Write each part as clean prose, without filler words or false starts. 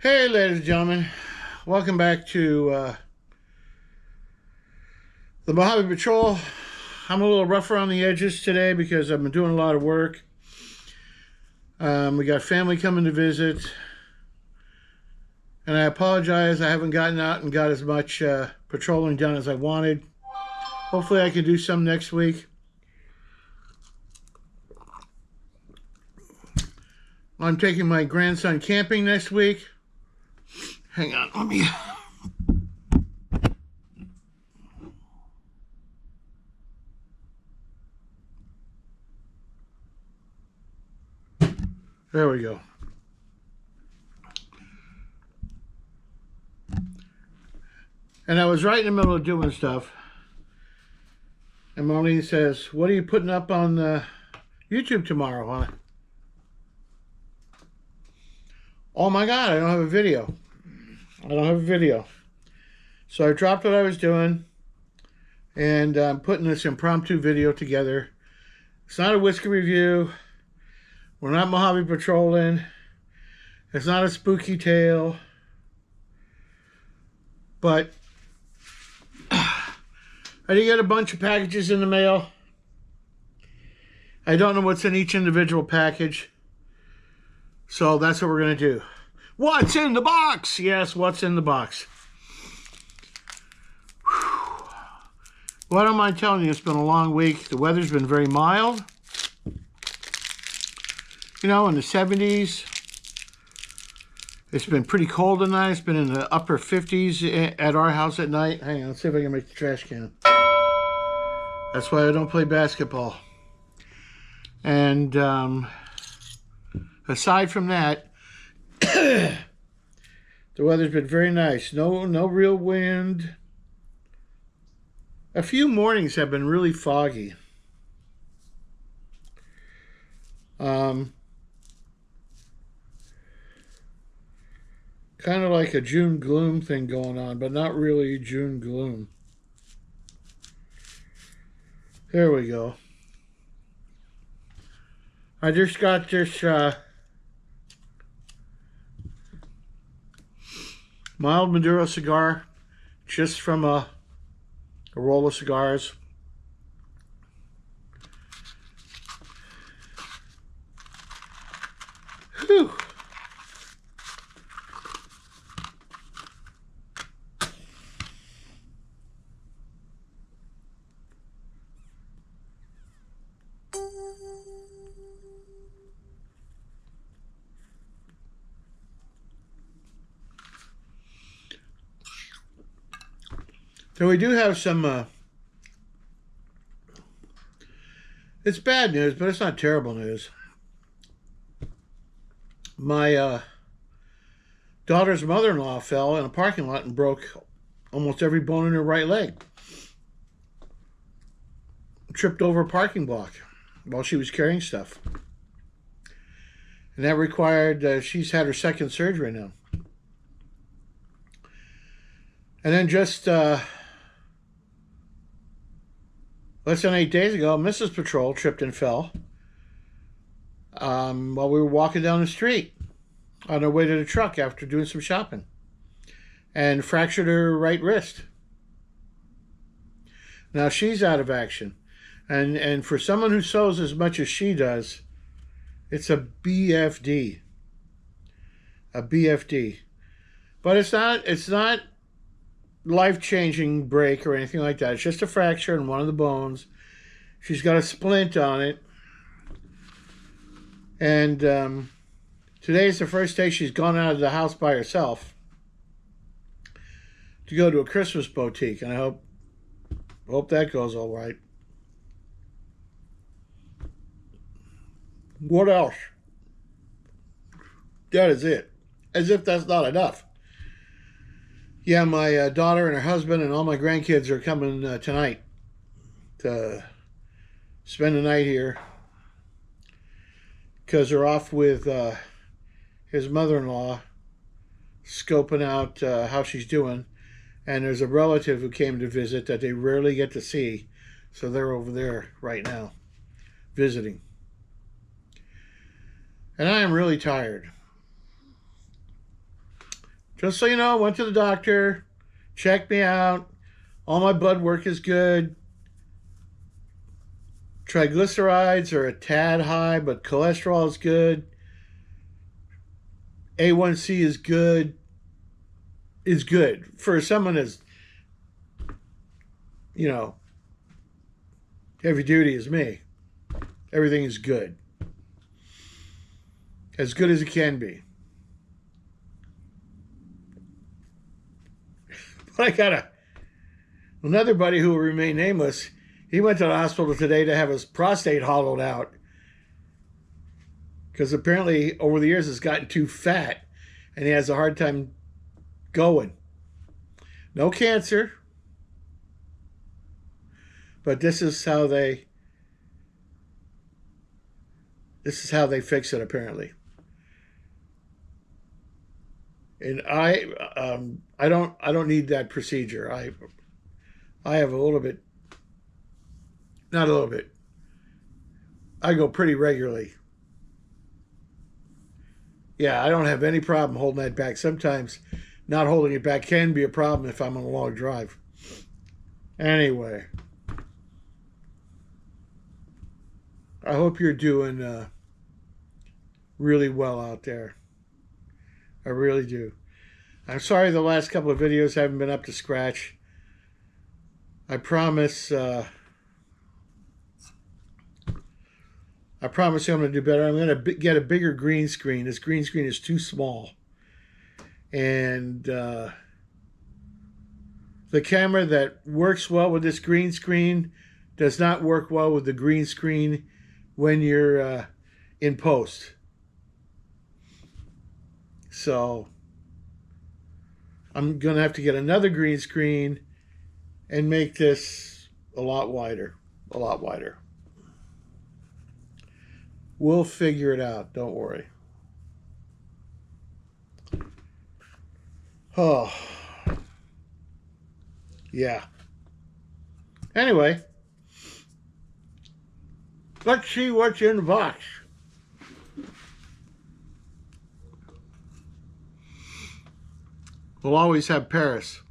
Hey, ladies and gentlemen, welcome back to the Mojave Patrol. I'm a little rough around the edges today because I've been doing a lot of work. We got family coming to visit, and I apologize. I haven't gotten out and got as much patrolling done as I wanted. Hopefully I can do some next week. I'm taking my grandson camping next week. Hang on, let me... There we go. And I was right in the middle of doing stuff. And Marlene says, "What are you putting up on YouTube tomorrow, huh?" Oh my God, I don't have a video. So I dropped what I was doing, and I'm putting this impromptu video together. It's not a whiskey review. We're not Mojave patrolling. It's not a spooky tale. But I did get a bunch of packages in the mail. I don't know what's in each individual package. So that's what we're going to do. What's in the box? Yes, what's in the box? Whew. Well, I don't mind telling you, it's been a long week. The weather's been very mild. You know, in the 70s. It's been pretty cold tonight. It's been in the upper 50s at our house at night. Hang on, let's see if I can make the trash can. That's why I don't play basketball. And aside from that, the weather's been very nice. No real wind. A few mornings have been really foggy. Kind of like a June gloom thing going on, but not really June gloom. There we go. I just got this mild Maduro cigar, just from a roll of cigars. Whew. So we do have some, it's bad news, but it's not terrible news. My daughter's mother-in-law fell in a parking lot and broke almost every bone in her right leg. Tripped over a parking block while she was carrying stuff. And that required, she's had her second surgery now. And then just less than 8 days ago, Mrs. Patrol tripped and fell while we were walking down the street on our way to the truck after doing some shopping, and fractured her right wrist. Now she's out of action, and for someone who sews as much as she does, it's a BFD. But it's not life-changing break or anything like that. It's just a fracture in one of the bones. She's got a splint on it. And today's the first day she's gone out of the house by herself to go to a Christmas boutique. And I hope that goes all right. What else? That is it. As if that's not enough. Yeah, my daughter and her husband and all my grandkids are coming tonight to spend the night here because they're off with his mother-in-law, scoping out how she's doing. And there's a relative who came to visit that they rarely get to see, so they're over there right now visiting. And I am really tired. Just so you know, I went to the doctor, checked me out. All my blood work is good. Triglycerides are a tad high, but cholesterol is good. A1C is good. Is good for someone as, you know, heavy duty as me. Everything is good. As good as it can be. But I got another buddy who will remain nameless. He went to the hospital today to have his prostate hollowed out. Because apparently over the years it's gotten too fat. And he has a hard time going. No cancer. But this is how they fix it apparently. And I don't need that procedure. I have a little bit, not a little bit. I go pretty regularly. Yeah, I don't have any problem holding that back. Sometimes not holding it back can be a problem if I'm on a long drive. Anyway, I hope you're doing really well out there. I really do. I'm sorry the last couple of videos haven't been up to scratch. I promise you I'm going to do better. I'm going to get a bigger green screen. This green screen is too small. And the camera that works well with this green screen does not work well with the green screen when you're in post. So I'm going to have to get another green screen and make this a lot wider. A lot wider. We'll figure it out. Don't worry. Oh. Yeah. Anyway. Let's see what's in the box. We'll always have Paris.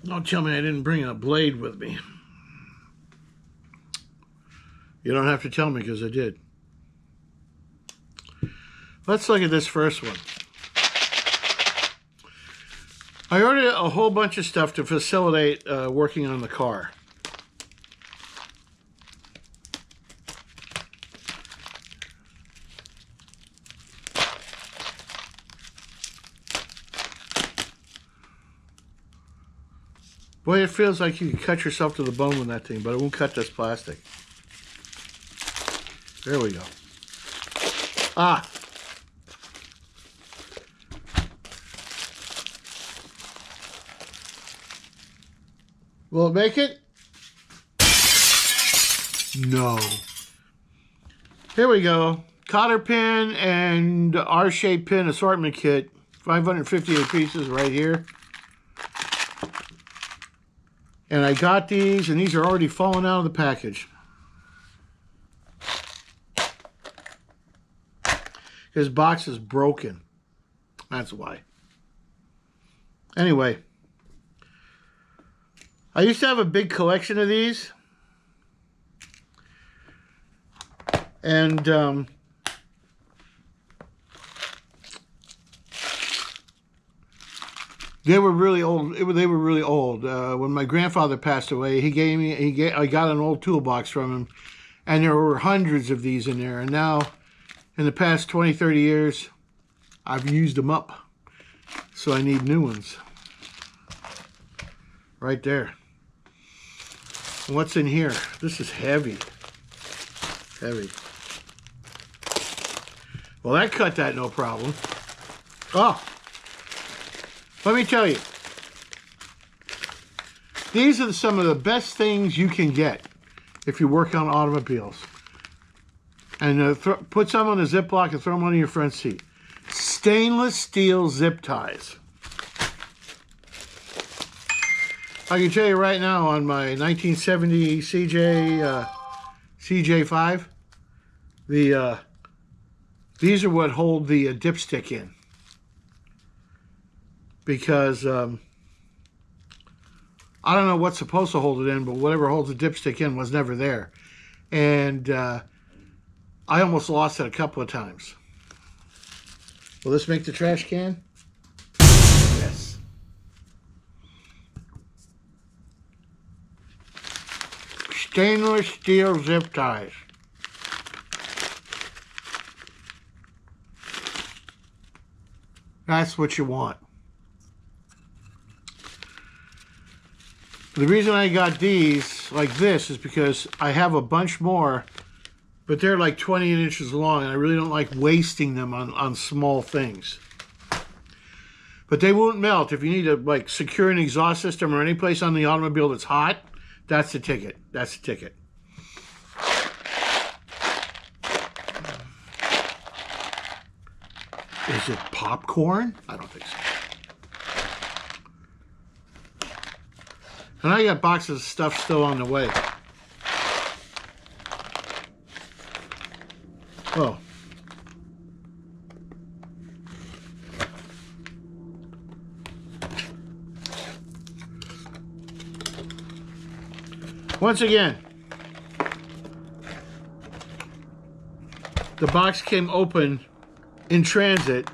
Don't tell me I didn't bring a blade with me. You don't have to tell me because I did. Let's look at this first one. I ordered a whole bunch of stuff to facilitate working on the car. Boy, it feels like you can cut yourself to the bone with that thing, but it won't cut this plastic. There we go. Ah! Will it make it? No. Here we go. Cotter pin and R-shaped pin assortment kit. 558 pieces right here. And I got these, and these are already falling out of the package. This box is broken. That's why. Anyway. I used to have a big collection of these. And they were really old. They were really old. When my grandfather passed away, I got an old toolbox from him, and there were hundreds of these in there. And now, in the past 20, 30 years, I've used them up. So I need new ones. Right there. And what's in here? This is heavy. Heavy. Well, that cut that no problem. Oh. Let me tell you, these are some of the best things you can get if you work on automobiles. And put some on a Ziploc and throw them on your front seat. Stainless steel zip ties. I can tell you right now on my 1970 CJ CJ5. These are what hold the dipstick in, because I don't know what's supposed to hold it in, but whatever holds the dipstick in was never there. And I almost lost it a couple of times. Will this make the trash can? Yes. Stainless steel zip ties. That's what you want. The reason I got these like this is because I have a bunch more, but they're like 20 inches long, and I really don't like wasting them on small things. But they won't melt. If you need to like secure an exhaust system or any place on the automobile that's hot, that's the ticket. That's the ticket. Is it popcorn? I don't think so. And I got boxes of stuff still on the way. Oh. Once again, the box came open in transit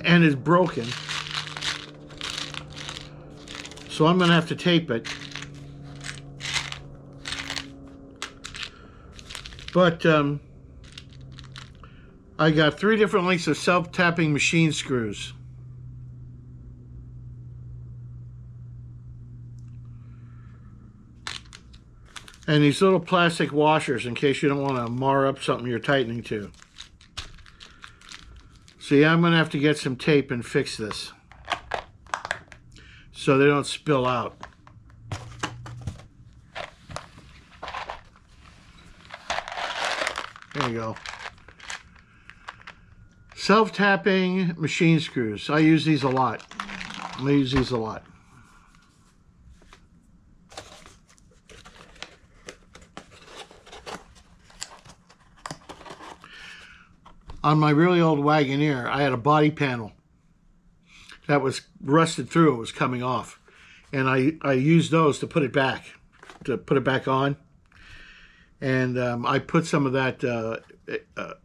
and is broken. So I'm going to have to tape it. But I got 3 different lengths of self-tapping machine screws. And these little plastic washers in case you don't want to mar up something you're tightening to. So yeah, I'm going to have to get some tape and fix this so they don't spill out. There you go. Self-tapping machine screws. I use these a lot. I use these a lot. On my really old Wagoneer, I had a body panel that was rusted through. It was coming off. And I used those to put it back on. And I put some of that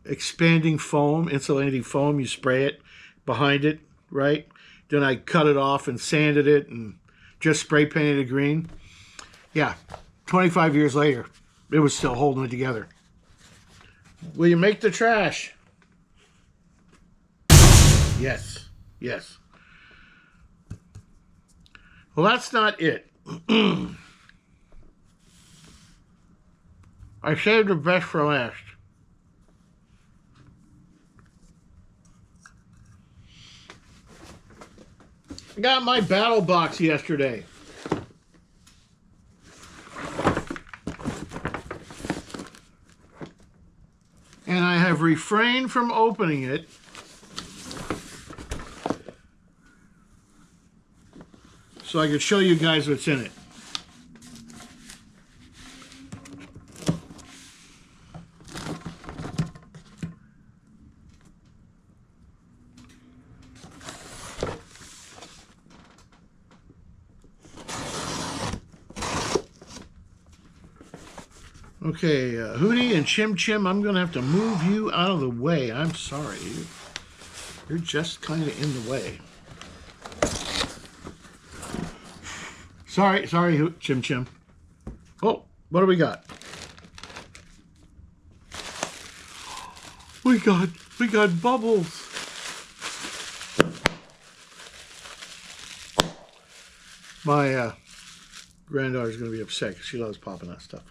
expanding foam, insulating foam. You spray it behind it, right? Then I cut it off and sanded it and just spray painted it green. Yeah, 25 years later, it was still holding it together. Will you make the trash? Yes, yes. Well, that's not it. I saved the best for last. I got my battle box yesterday. And I have refrained from opening it so I could show you guys what's in it. Okay, Hootie and Chim Chim, I'm going to have to move you out of the way. I'm sorry. You're just kind of in the way. Sorry, Chim Chim. Oh, what do we got? We got bubbles. My granddaughter's going to be upset because she loves popping that stuff.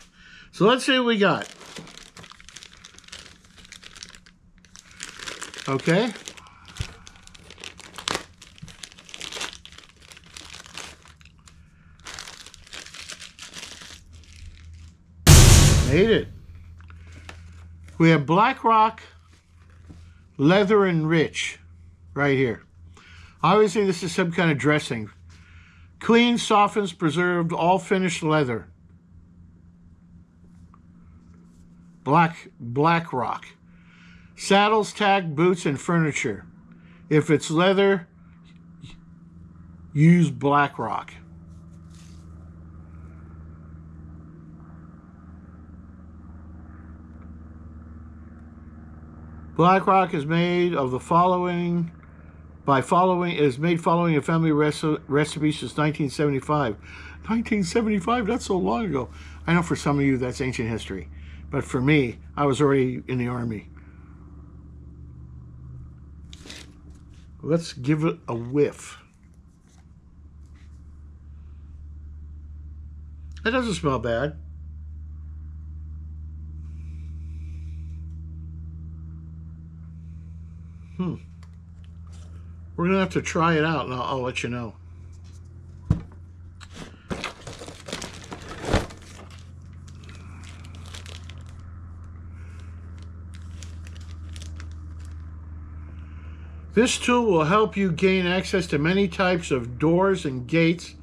So let's see what we got. Okay. Made it. We have Black Rock, Leather and Rich right here. Obviously this is some kind of dressing. Clean, softens, preserved, all finished leather. black rock. Saddles, tag, boots, and furniture. If it's leather, use black rock. Black rock is made of the following following a family recipe since 1975. 1975, that's so long ago. I know for some of you that's ancient history, but for me, I was already in the army. Let's give it a whiff. That doesn't smell bad. We're going to have to try it out, and I'll let you know. This tool will help you gain access to many types of doors and gates.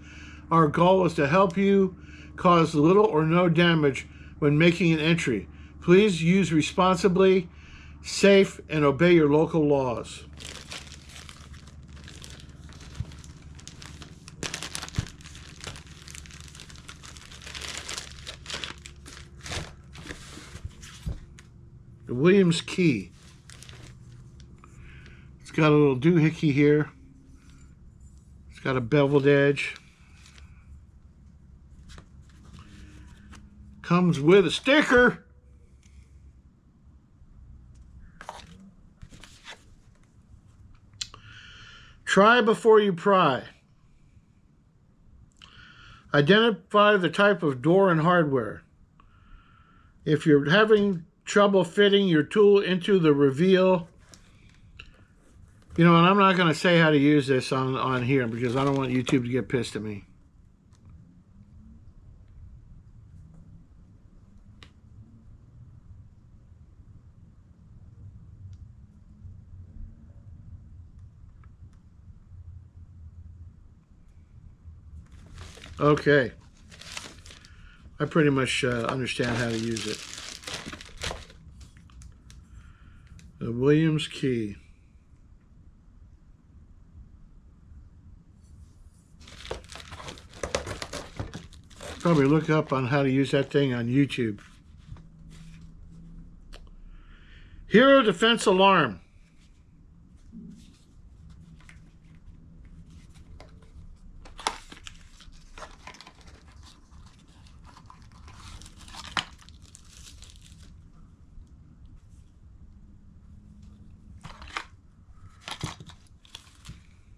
Our goal is to help you cause little or no damage when making an entry. Please use responsibly, safe, and obey your local laws. The Williams key. It's got a little doohickey here. It's got a beveled edge. Comes with a sticker. Try before you pry. Identify the type of door and hardware. If you're having trouble fitting your tool into the reveal, and I'm not going to say how to use this on here because I don't want YouTube to get pissed at me. Okay. I pretty much understand how to use it. The Williams key. Probably look up on how to use that thing on YouTube. Hero Defense Alarm.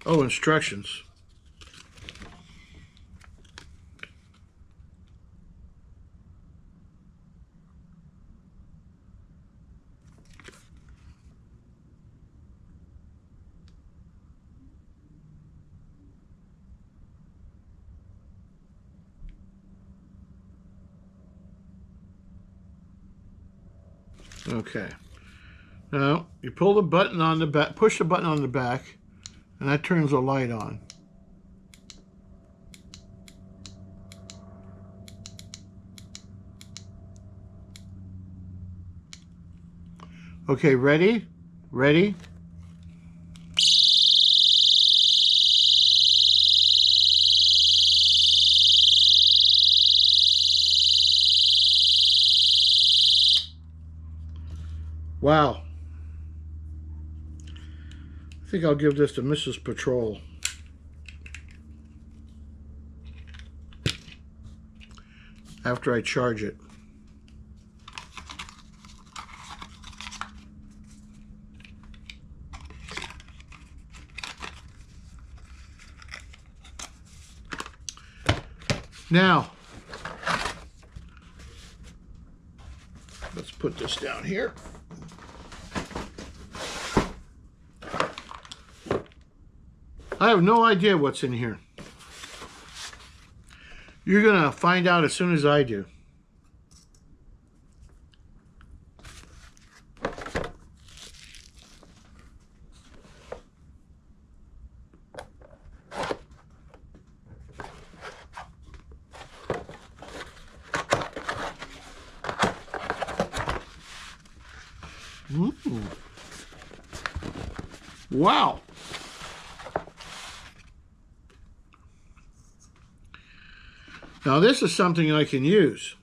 Oh, instructions. Okay. Now, you pull the button on the back, push the button on the back, and that turns the light on. Okay, ready? Ready? Wow. I think I'll give this to Mrs. Patrol. After I charge it. Now, let's put this down here. I have no idea what's in here. You're going to find out as soon as I do. Wow. Now this is something I can use.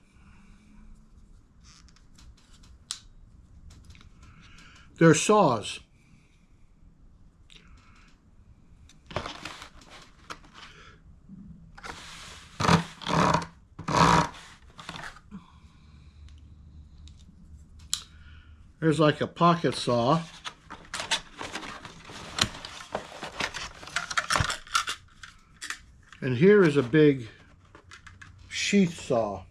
They're saws. There's like a pocket saw. And here is a big sheath saw.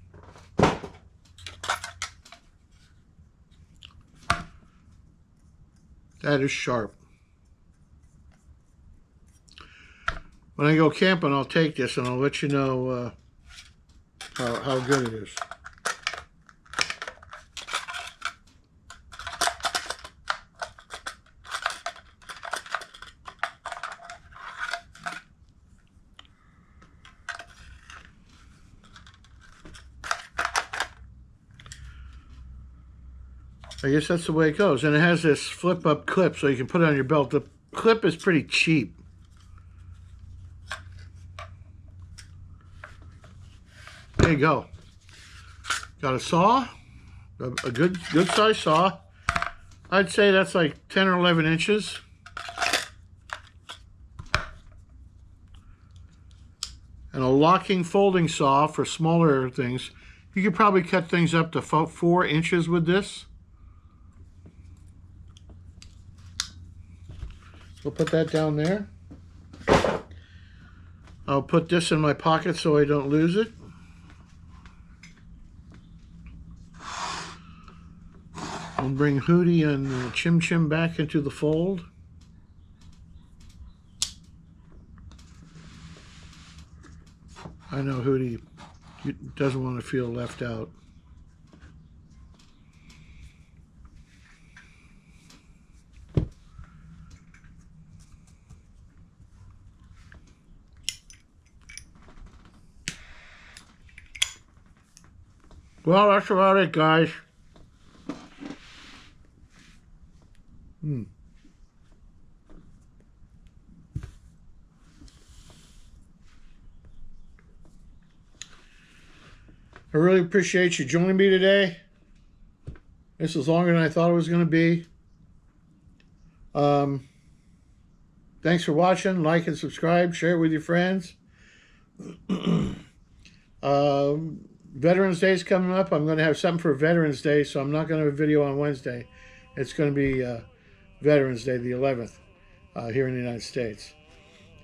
That is sharp. When I go camping, I'll take this and I'll let you know how good it is. I guess that's the way it goes. And it has this flip-up clip so you can put it on your belt. The clip is pretty cheap. There you go. Got a saw, a good size saw. I'd say that's like 10 or 11 inches. And a locking folding saw for smaller things. You could probably cut things up to 4 inches with this. We'll put that down there. I'll put this in my pocket so I don't lose it. I'll bring Hootie and Chim Chim back into the fold. I know Hootie doesn't want to feel left out. Well, that's about it, guys. I really appreciate you joining me today. This is longer than I thought it was going to be. Thanks for watching. Like and subscribe. Share it with your friends. Veterans Day is coming up. I'm going to have something for Veterans Day, so I'm not going to have a video on Wednesday. It's going to be Veterans Day, the 11th, here in the United States.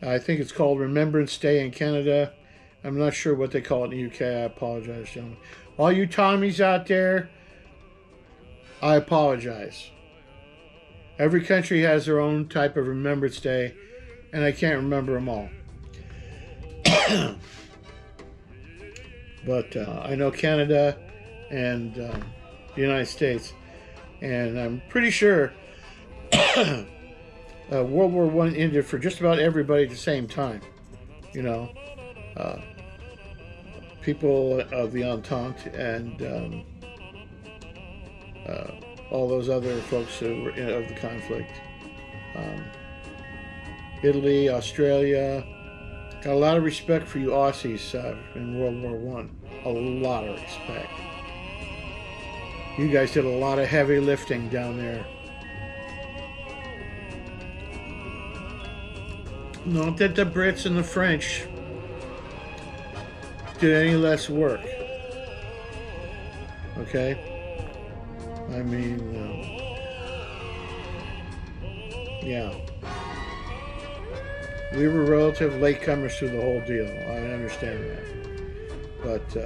I think it's called Remembrance Day in Canada. I'm not sure what they call it in the UK. I apologize, gentlemen. All you Tommies out there, I apologize. Every country has their own type of Remembrance Day, and I can't remember them all. But I know Canada and the United States, and I'm pretty sure World War I ended for just about everybody at the same time. You know, people of the Entente and all those other folks who were of the conflict. Italy, Australia. Got a lot of respect for you Aussies in World War I. A lot of respect. You guys did a lot of heavy lifting down there. Not that the Brits and the French did any less work. Okay? I mean, yeah. We were relative latecomers through the whole deal. I understand that. But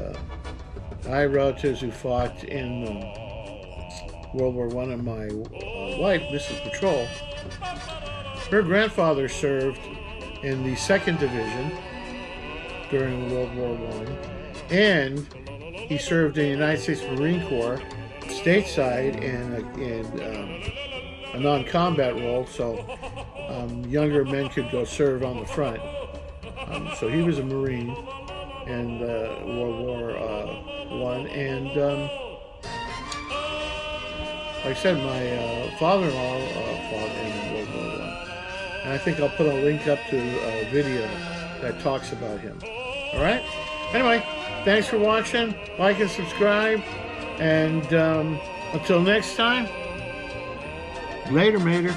I have relatives who fought in World War I, and my wife, Mrs. Patrol, her grandfather served in the 2nd Division during World War I, and he served in the United States Marine Corps stateside in a non-combat role, so younger men could go serve on the front. So he was a Marine in World War I, and like I said, my father-in-law fought in World War I. And I think I'll put a link up to a video that talks about him. All right? Anyway, thanks for watching. Like and subscribe. And until next time, later, mater.